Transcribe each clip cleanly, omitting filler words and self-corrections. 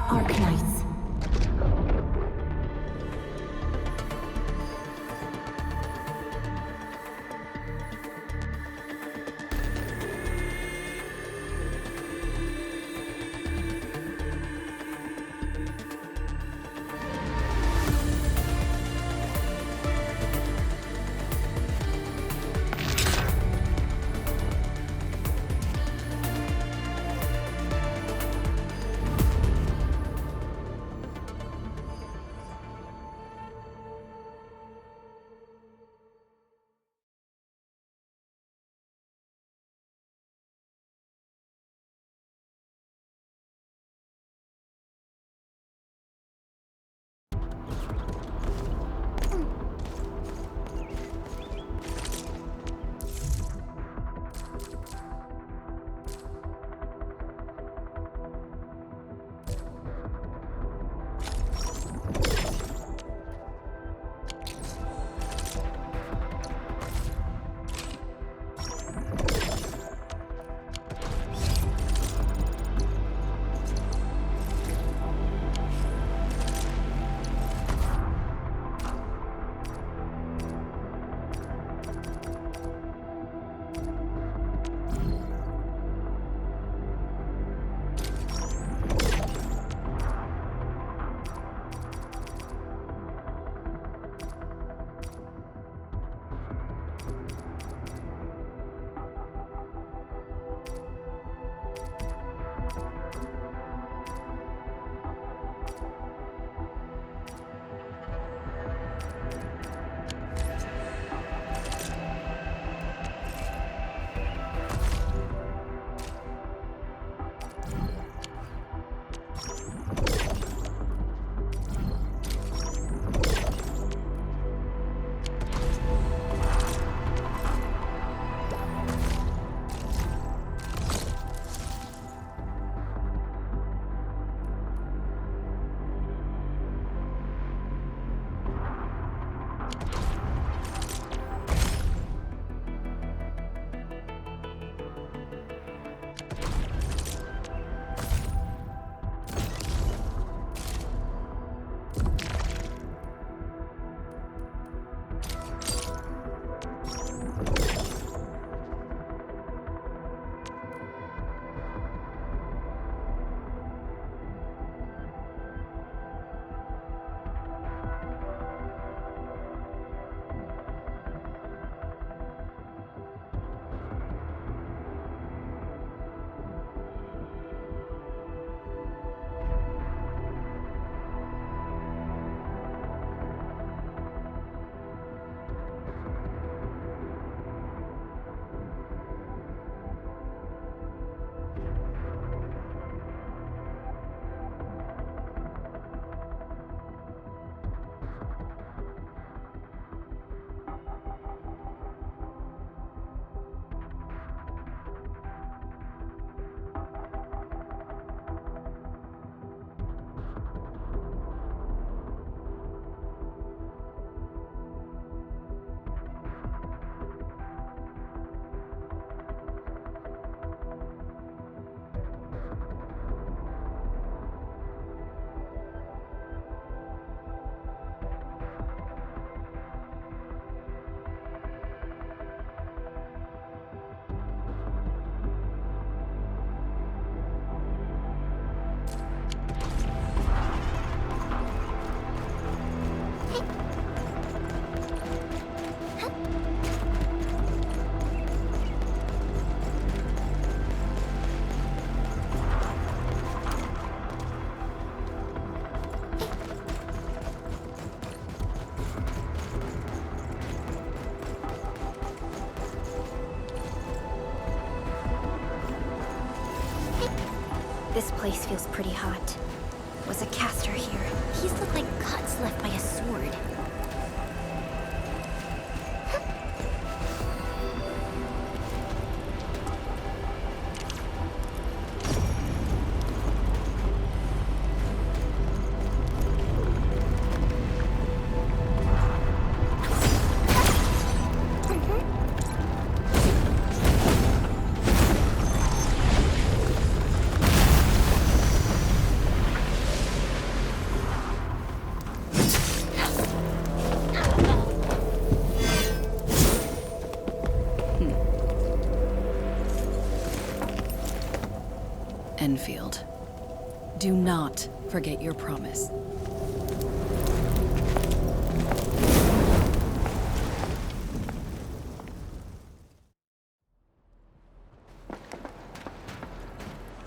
Arknights. This place feels pretty hot. Was a caster here? These look like cuts left by a sword. Enfield. Do not forget your promise.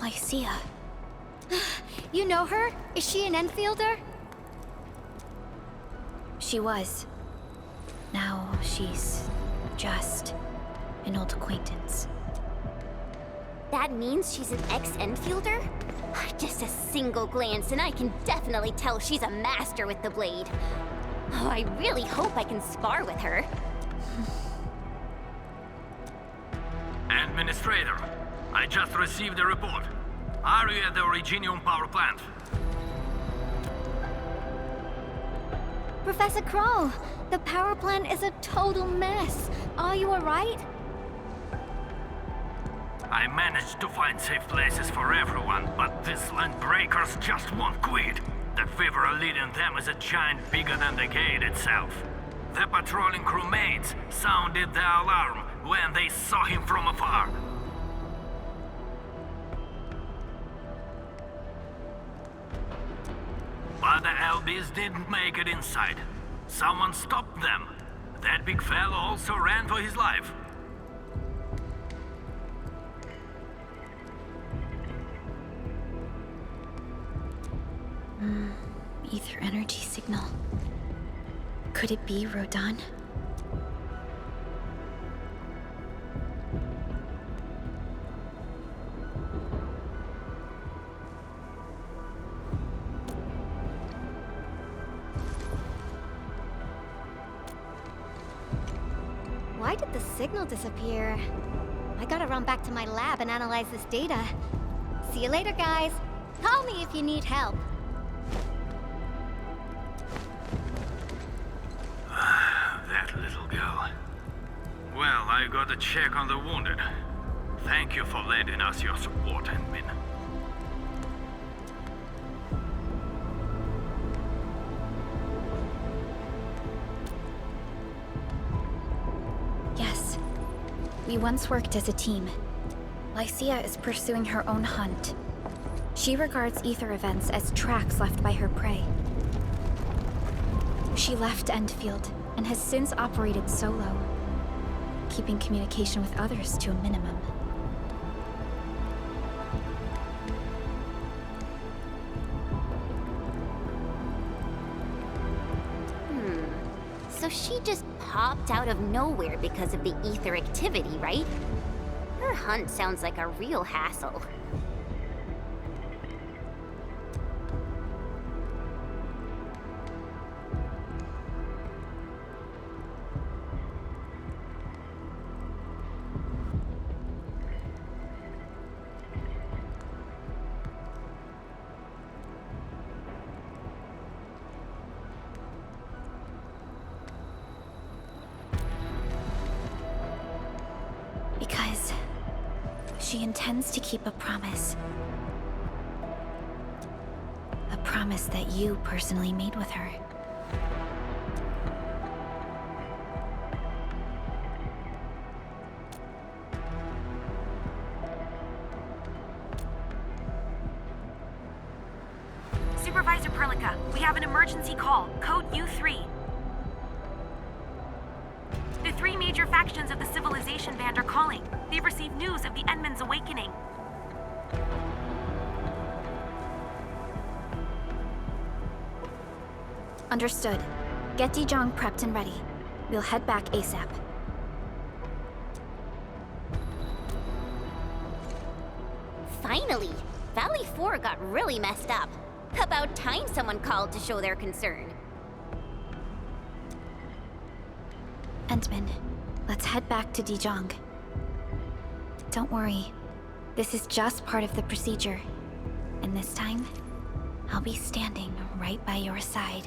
Lycia. You know her? Is she an Enfielder? She was. Now she's just an old acquaintance. That means she's an ex-Enfielder? Just a single glance and I can definitely tell she's a master with the blade. Oh, I really hope I can spar with her. Administrator, I just received a report. Are you at the Originium power plant? Professor Kroll, the power plant is a total mess. Are you alright? I managed to find safe places for everyone, but these land breakers just won't quit. The fever leading them is a giant bigger than the gate itself. The patrolling crewmates sounded the alarm when they saw him from afar. But the LBs didn't make it inside. Someone stopped them. That big fellow also ran for his life. Ether energy signal. Could it be Rodan? Why did the signal disappear? I gotta run back to my lab and analyze this data. See you later, guys. Call me if you need help. That little girl. Well, I got a check on the wounded. Thank you for lending us your support, admin. Yes. We once worked as a team. Lycia is pursuing her own hunt. She regards ether events as tracks left by her prey. She left Enfield and has since operated solo, keeping communication with others to a minimum. So she just popped out of nowhere because of the ether activity, right? Her hunt sounds like a real hassle. Because she intends to keep a promise. A promise that you personally made with her. Supervisor Perlica, we have an emergency call. Code U3. The three major factions of the Civilization Band are calling. They've received news of the Endman's awakening. Understood. Get Dijong prepped and ready. We'll head back ASAP. Finally! Valley 4 got really messed up. About time someone called to show their concern. Entman, let's head back to Dijong. Don't worry. This is just part of the procedure. And this time, I'll be standing right by your side.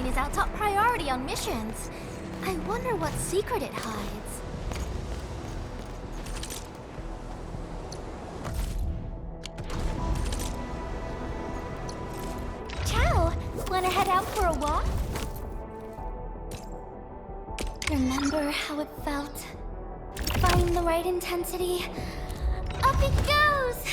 is our top priority on missions. I wonder what secret it hides. Ciao! Wanna head out for a walk? Remember how it felt? Find the right intensity. Up it goes!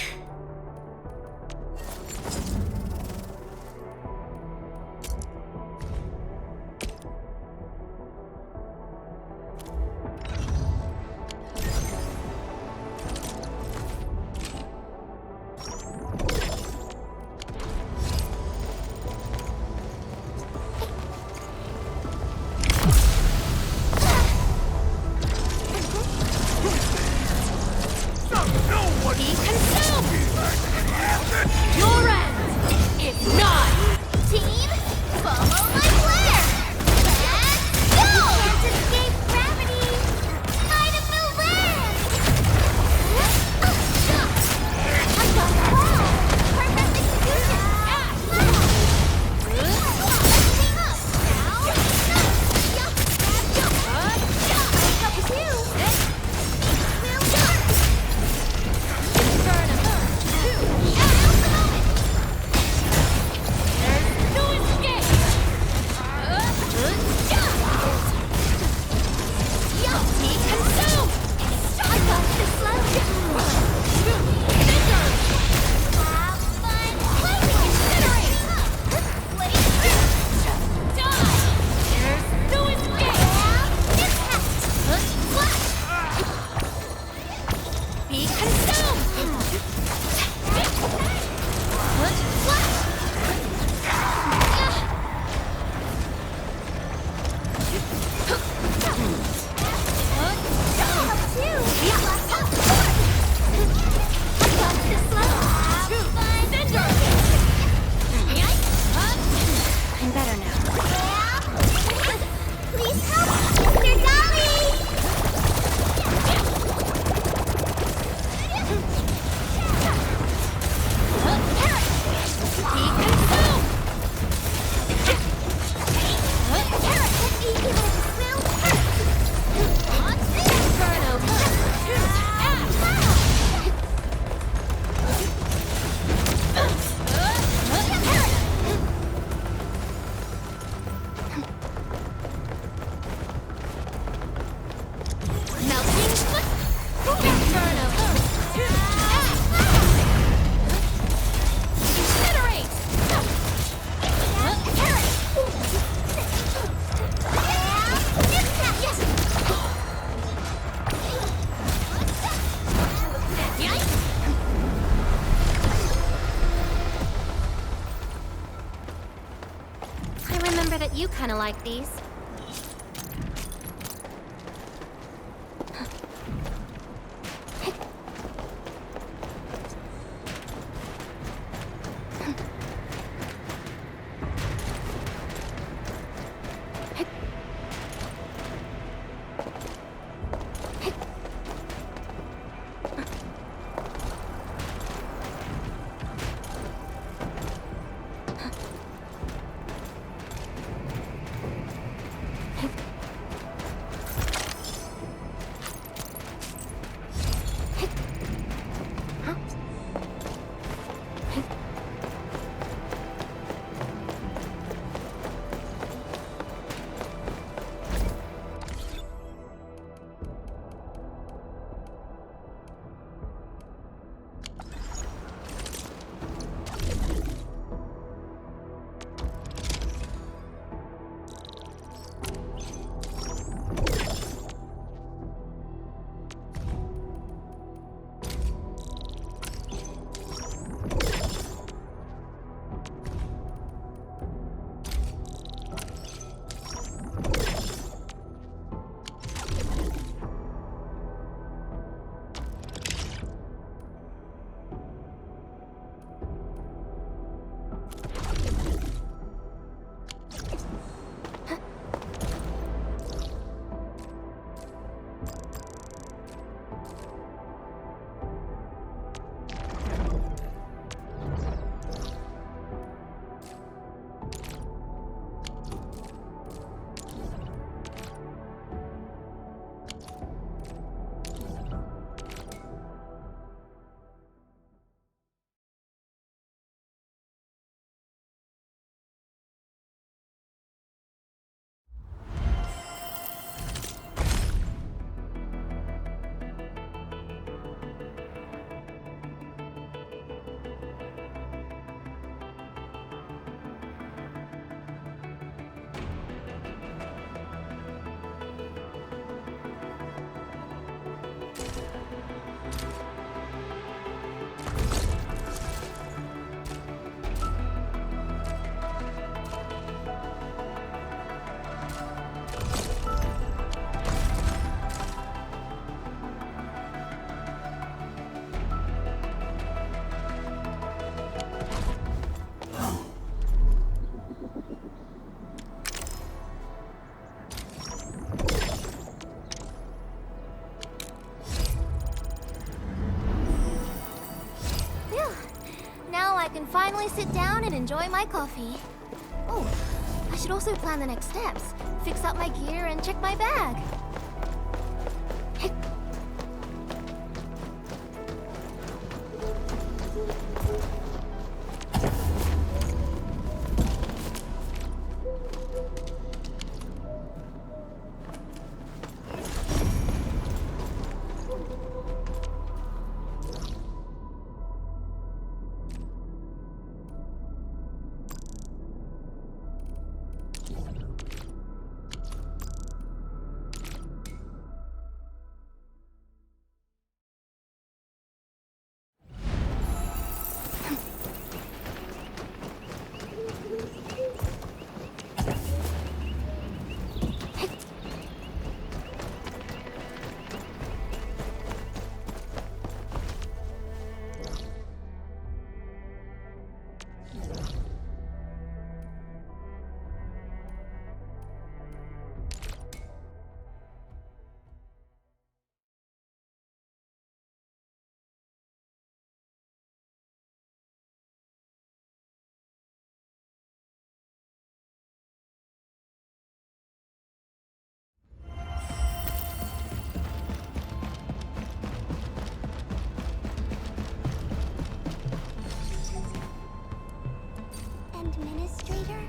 You kind of like these. can finally sit down and enjoy my coffee. Oh, I should also plan the next steps. Fix up my gear and check my bag. Administrator?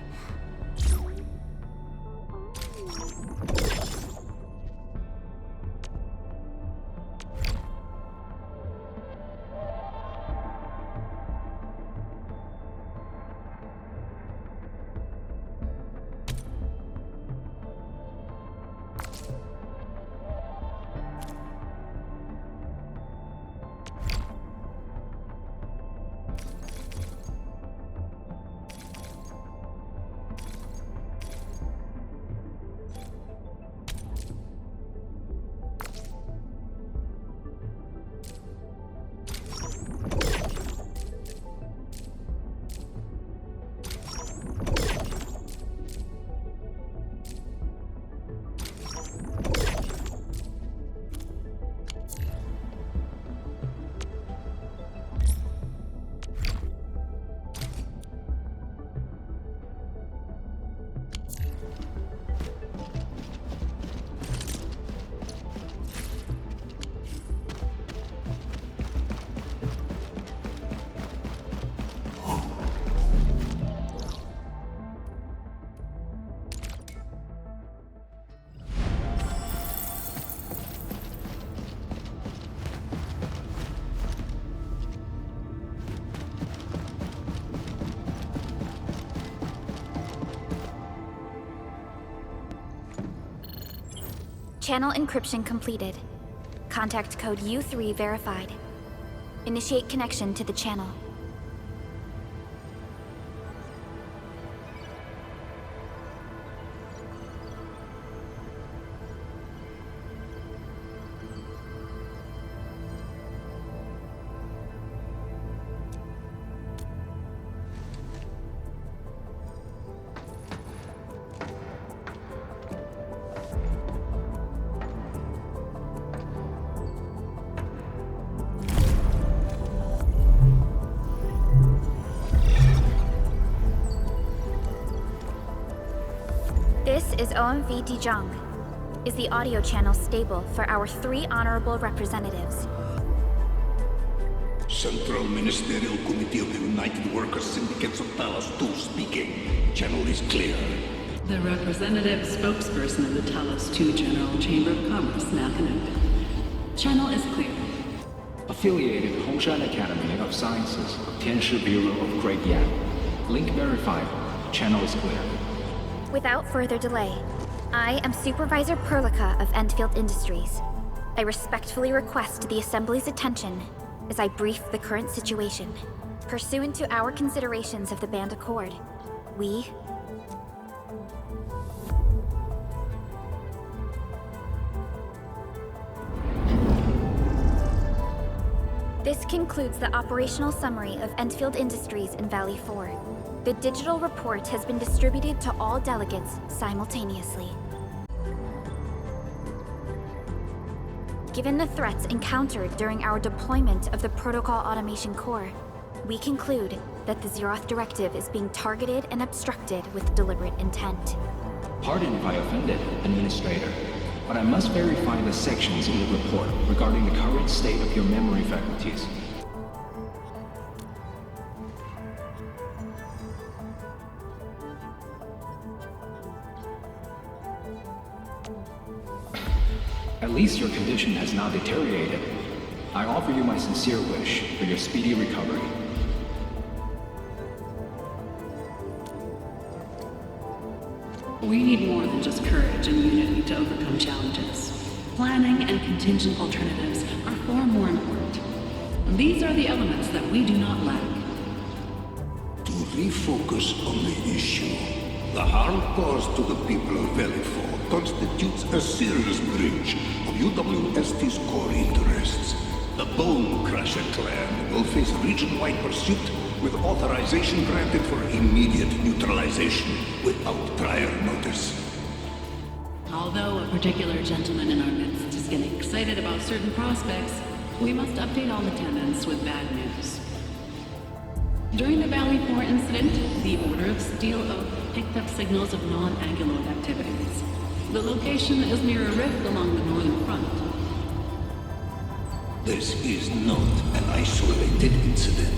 Channel encryption completed. Contact code U3 verified. Initiate connection to the channel. This is OMV Dijong. Is the audio channel stable for our 3 honorable representatives? Central Ministerial Committee of the United Workers Syndicates of Talos 2 speaking. Channel is clear. The representative spokesperson of the Talos 2 General Chamber of Commerce now connected. Channel is clear. Affiliated Hongshan Academy of Sciences, Tianshi Bureau of Great Yan. Link verified. Channel is clear. Without further delay, I am Supervisor Perlica of Enfield Industries. I respectfully request the Assembly's attention as I brief the current situation. Pursuant to our considerations of the Band Accord, we... This concludes the operational summary of Enfield Industries in Valley 4. The digital report has been distributed to all delegates simultaneously. Given the threats encountered during our deployment of the Protocol Automation Core, we conclude that the Zeroth Directive is being targeted and obstructed with deliberate intent. Pardon if I offended, Administrator, but I must verify the sections in the report regarding the current state of your memory faculties. At least your condition has not deteriorated. I offer you my sincere wish for your speedy recovery. We need more than just courage and unity to overcome challenges. Planning and contingent alternatives are far more important. These are the elements that we do not lack. To refocus on the issue, the harm caused to the people of Valley 4 constitutes a serious breach of UWST's core interests. The Bone Crusher clan will face region-wide pursuit with authorization granted for immediate neutralization without prior notice. Although a particular gentleman in our midst is getting excited about certain prospects, we must update all attendants with bad news. During the Valley 4 incident, the Order of Steel Oak picked up signals of non-Anguloid activities. The location is near a rift along the northern front. This is not an isolated incident.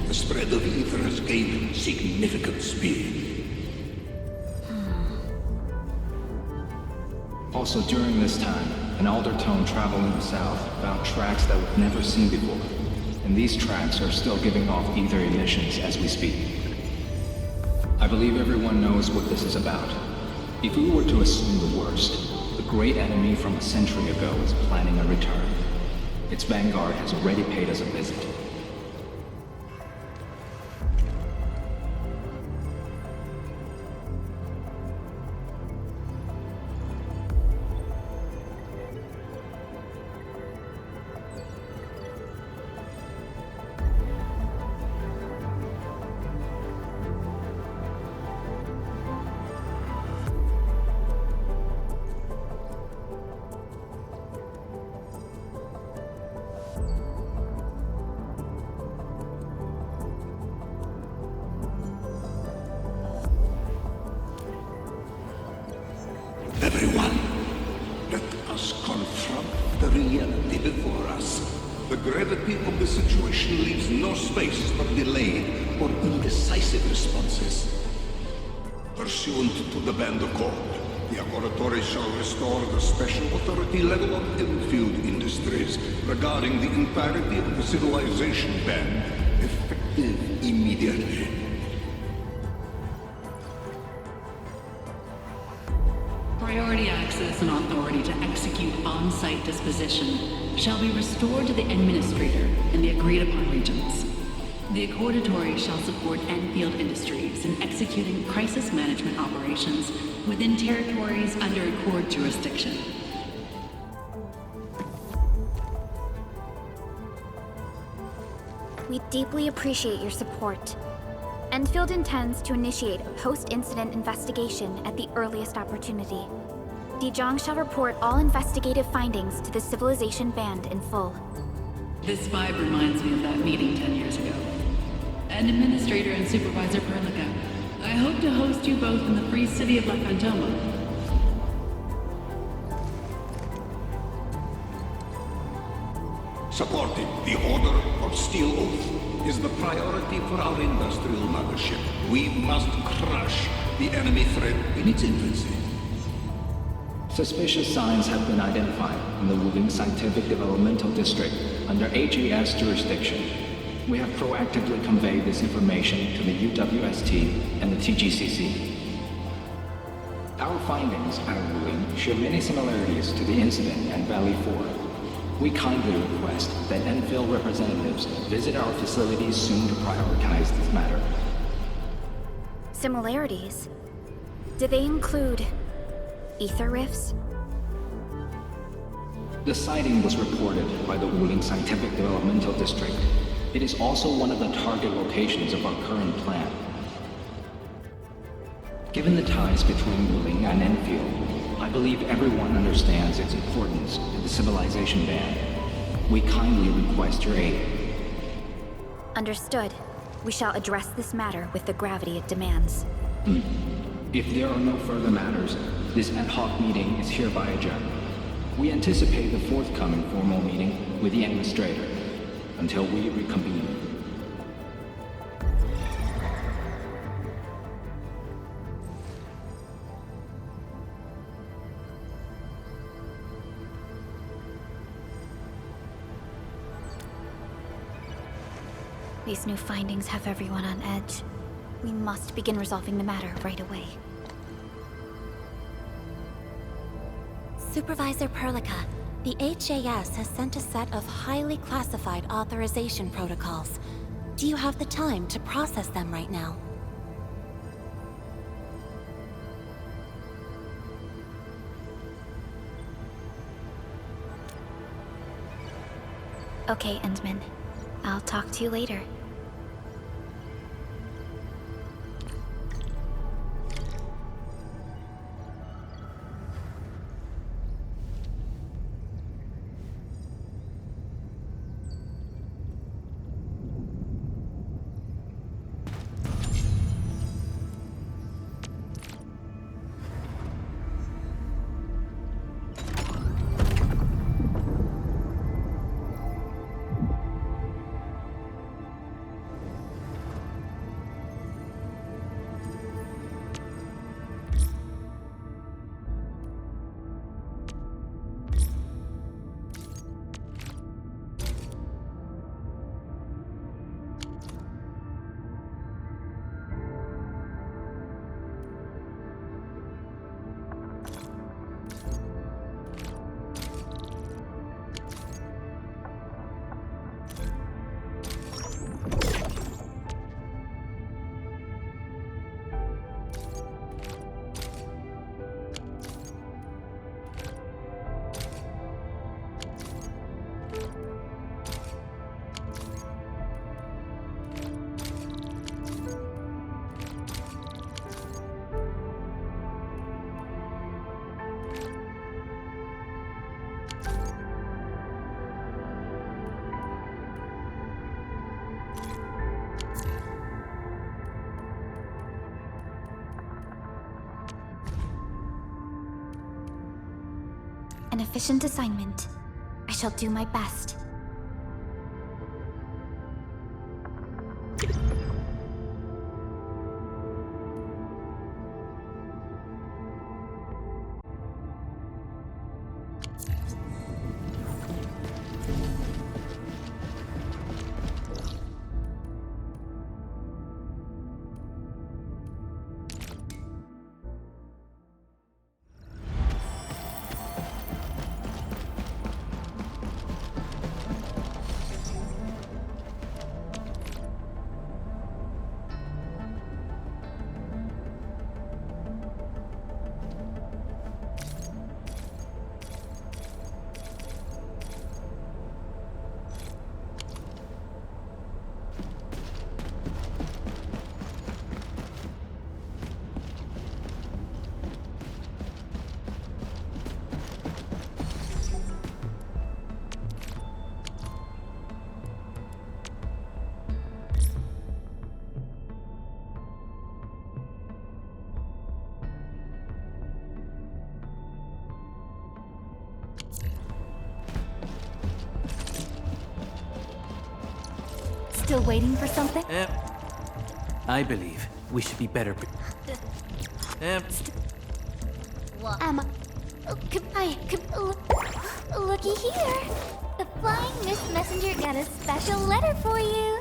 The spread of ether has gained significant speed. Also during this time, an Aldertone traveling south found tracks that we've never seen before. And these tracks are still giving off ether emissions as we speak. I believe everyone knows what this is about. If we were to assume the worst, the great enemy from a century ago is planning a return. Its vanguard has already paid us a visit. Everyone, let us confront the reality before us. The gravity of the situation leaves no space for delayed or indecisive responses. Pursuant to the Band of Code, the Laboratory shall restore the special authority level of Enfield Industries regarding the entirety of the civilization band, effective immediately. Priority access and authority to execute on-site disposition shall be restored to the Administrator in the agreed-upon regions. The Accordatory shall support Enfield Industries in executing crisis management operations within territories under Accord jurisdiction. We deeply appreciate your support. Enfield intends to initiate a post-incident investigation at the earliest opportunity. Dijong shall report all investigative findings to the Civilization Band in full. This vibe reminds me of that meeting 10 years ago. And Administrator and Supervisor Perlica, I hope to host you both in the free city of La Fantoma. Supporting the Order of Steel Oath is the priority for our industrial mothership. We must crush the enemy threat in its infancy. Suspicious signs have been identified in the Wuling Scientific Developmental District under AGS jurisdiction. We have proactively conveyed this information to the UWST and the TGCC. Our findings at Wuling share many similarities to the incident at Valley 4. We kindly request that Enfield representatives visit our facilities soon to prioritize this matter. Similarities? Do they include ether rifts? The sighting was reported by the Wuling Scientific Developmental District. It is also one of the target locations of our current plan. Given the ties between Wuling and Enfield, I believe everyone understands its importance to the Civilization Band. We kindly request your aid. Understood. We shall address this matter with the gravity it demands. If there are no further matters, this ad hoc meeting is hereby adjourned. We anticipate the forthcoming formal meeting with the Administrator until we reconvene. These new findings have everyone on edge. We must begin resolving the matter right away. Supervisor Perlica, the HAS has sent a set of highly classified authorization protocols. Do you have the time to process them right now? Okay, Endman. I'll talk to you later. An efficient assignment. I shall do my best. Still waiting for something? I believe we should be better. Looky here. The Flying Mist Messenger got a special letter for you.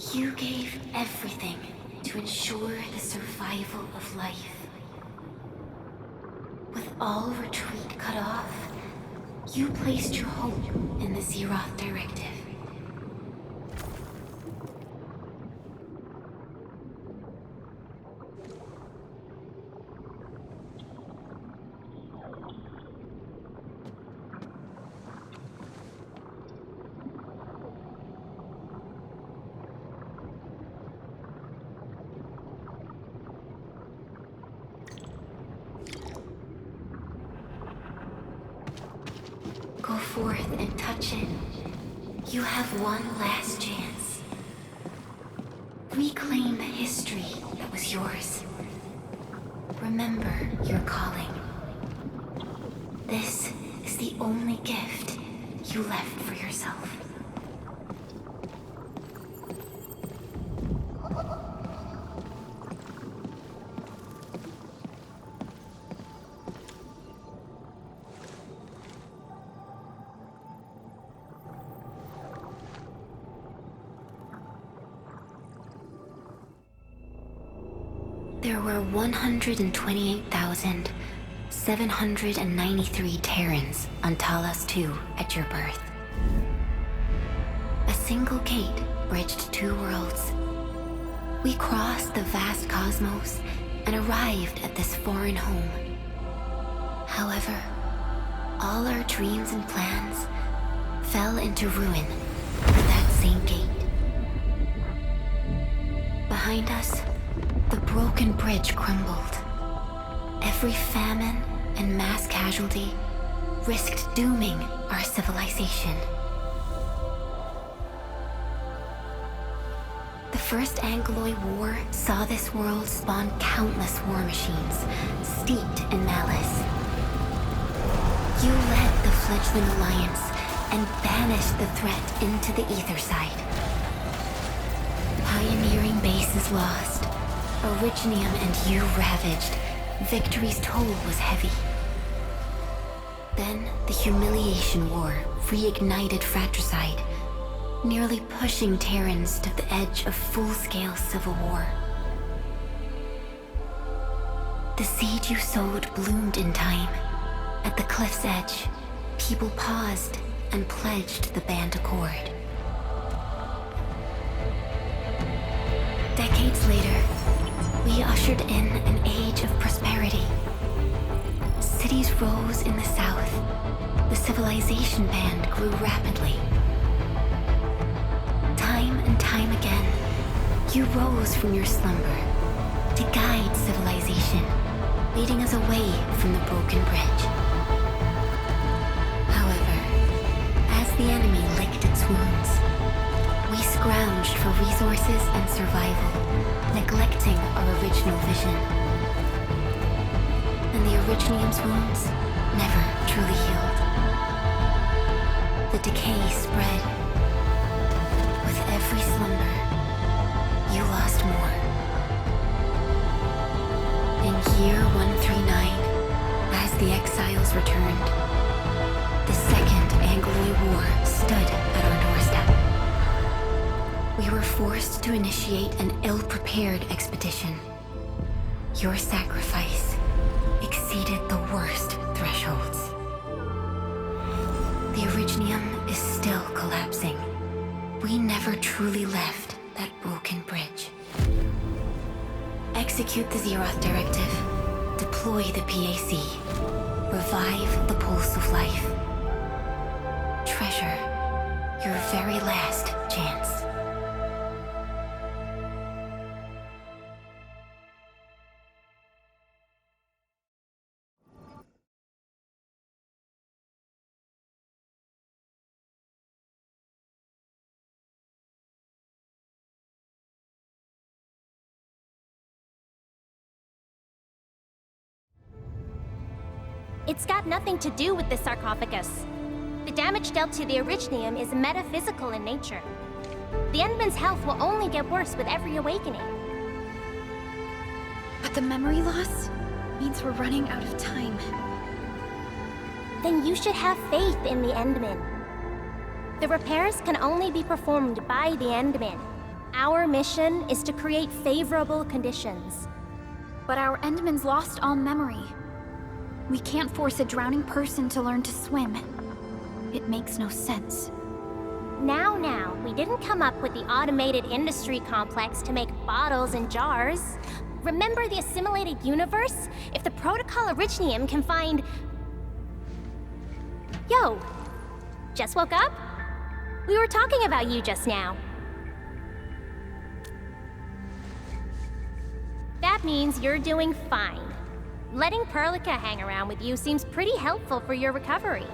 You gave everything to ensure the survival of life. With all retreat cut off, you placed your hope in the Zeroth Directive. Go forth and touch it. You have one last chance. Reclaim the history that was yours. Remember your calling. This is the only gift you left for yourself. There were 128,793 Terrans on Talos 2 at your birth. A single gate bridged two worlds. We crossed the vast cosmos and arrived at this foreign home. However, all our dreams and plans fell into ruin at that same gate. Behind us, the broken bridge crumbled. Every famine and mass casualty risked dooming our civilization. The First Angloid War saw this world spawn countless war machines, steeped in malice. You led the fledgling alliance and banished the threat into the ether side. Pioneering bases lost, Originium and you ravaged. Victory's toll was heavy. Then the Humiliation War reignited fratricide, nearly pushing Terrans to the edge of full-scale civil war. The seed you sowed bloomed in time. At the cliff's edge, people paused and pledged the Band Accord. Decades later, we ushered in an age of prosperity. Cities rose in the south. The civilization band grew rapidly. Time and time again, you rose from your slumber to guide civilization, leading us away from the broken bridge. However, as the enemy licked its wounds, we scrounged for resources and survival, neglecting our original vision. And the Originium's wounds never truly healed. The decay spread. With every slumber, you lost more. In year 139, as the exiles returned, the Second Angloid War stood at our doorstep. We were forced to initiate an ill-prepared expedition. Your sacrifice exceeded the worst thresholds. The Originium is still collapsing. We never truly left that broken bridge. Execute the Zeroth Directive. Deploy the PAC. Revive the pulse of life. Treasure your very last chance. It's got nothing to do with the sarcophagus. The damage dealt to the Originium is metaphysical in nature. The Endman's health will only get worse with every awakening. But the memory loss means we're running out of time. Then you should have faith in the Endman. The repairs can only be performed by the Endman. Our mission is to create favorable conditions. But our Endman's lost all memory. We can't force a drowning person to learn to swim. It makes no sense. Now, we didn't come up with the automated industry complex to make bottles and jars. Remember the assimilated universe? If the Protocol Originium can find... Yo! Just woke up? We were talking about you just now. That means you're doing fine. Letting Perlica hang around with you seems pretty helpful for your recovery.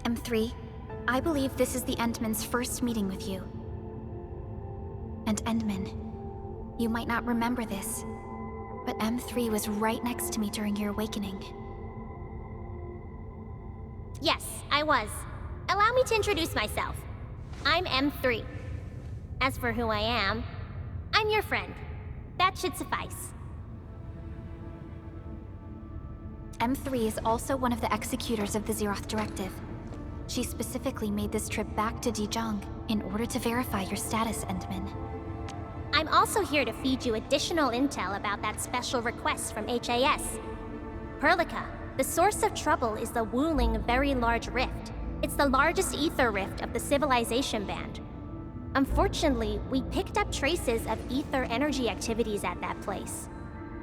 M3, I believe this is the Endman's first meeting with you. And Endman, you might not remember this, but M3 was right next to me during your awakening. Yes, I was. Allow me to introduce myself. I'm M3. As for who I am, I'm your friend. That should suffice. M3 is also one of the executors of the Zeroth Directive. She specifically made this trip back to Dijon in order to verify your status, Endman. I'm also here to feed you additional intel about that special request from HAS. Perlica, the source of trouble is the Wuling Very Large Rift. It's the largest ether rift of the Civilization Band. Unfortunately, we picked up traces of ether energy activities at that place.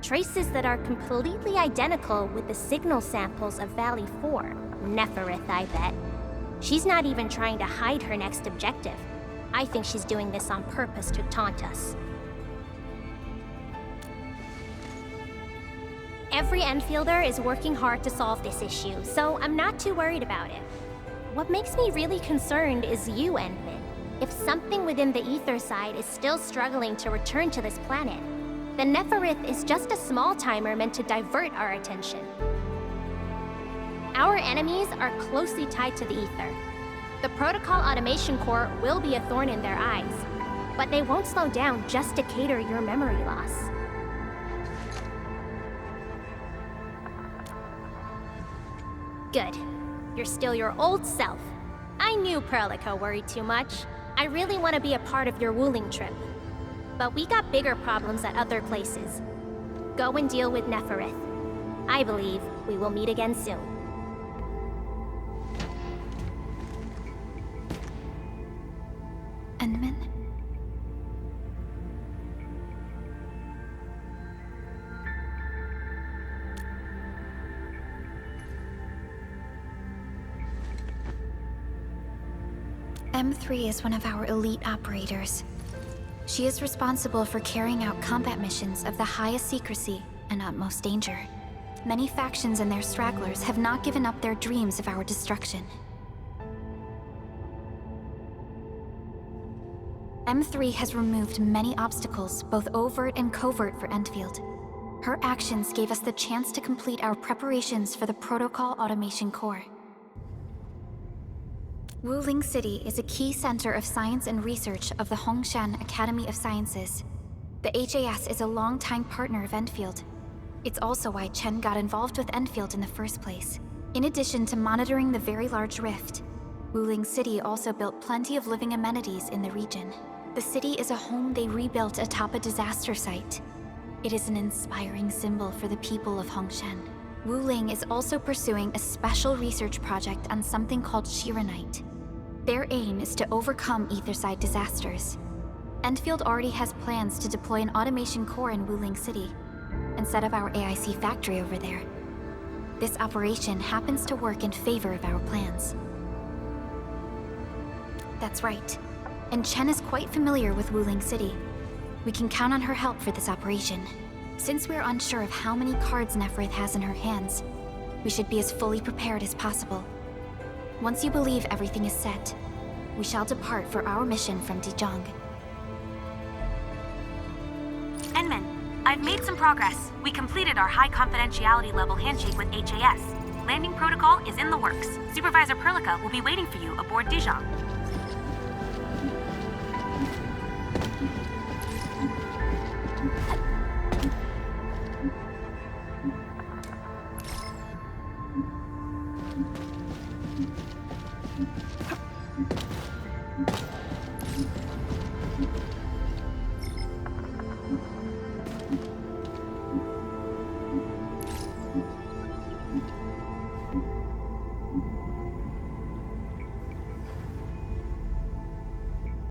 Traces that are completely identical with the signal samples of Valley 4. Neferith, I bet. She's not even trying to hide her next objective. I think she's doing this on purpose to taunt us. Every Enfielder is working hard to solve this issue, so I'm not too worried about it. What makes me really concerned is you, Endman. If something within the ether side is still struggling to return to this planet, the Neferith is just a small timer meant to divert our attention. Our enemies are closely tied to the ether. The Protocol Automation Core will be a thorn in their eyes, but they won't slow down just to cater your memory loss. Good. You're still your old self. I knew Perlica worried too much. I really want to be a part of your Wuling trip. But we got bigger problems at other places. Go and deal with Neferith. I believe we will meet again soon. Endman? M3 is one of our elite operators. She is responsible for carrying out combat missions of the highest secrecy and utmost danger. Many factions and their stragglers have not given up their dreams of our destruction. M3 has removed many obstacles, both overt and covert, for Enfield. Her actions gave us the chance to complete our preparations for the Protocol Automation Core. Wuling City is a key center of science and research of the Hongshan Academy of Sciences. The HAS is a longtime partner of Enfield. It's also why Chen got involved with Enfield in the first place. In addition to monitoring the Very Large Rift, Wuling City also built plenty of living amenities in the region. The city is a home they rebuilt atop a disaster site. It is an inspiring symbol for the people of Hongshan. Wuling is also pursuing a special research project on something called Shiranite. Their aim is to overcome Etherside disasters. Enfield already has plans to deploy an automation core in Wuling City and set up our AIC factory over there. This operation happens to work in favor of our plans. That's right. And Chen is quite familiar with Wuling City. We can count on her help for this operation. Since we're unsure of how many cards Neferith has in her hands, we should be as fully prepared as possible. Once you believe everything is set, we shall depart for our mission from Dijon. Endman, I've made some progress. We completed our high confidentiality level handshake with HAS. Landing protocol is in the works. Supervisor Perlica will be waiting for you aboard Dijon.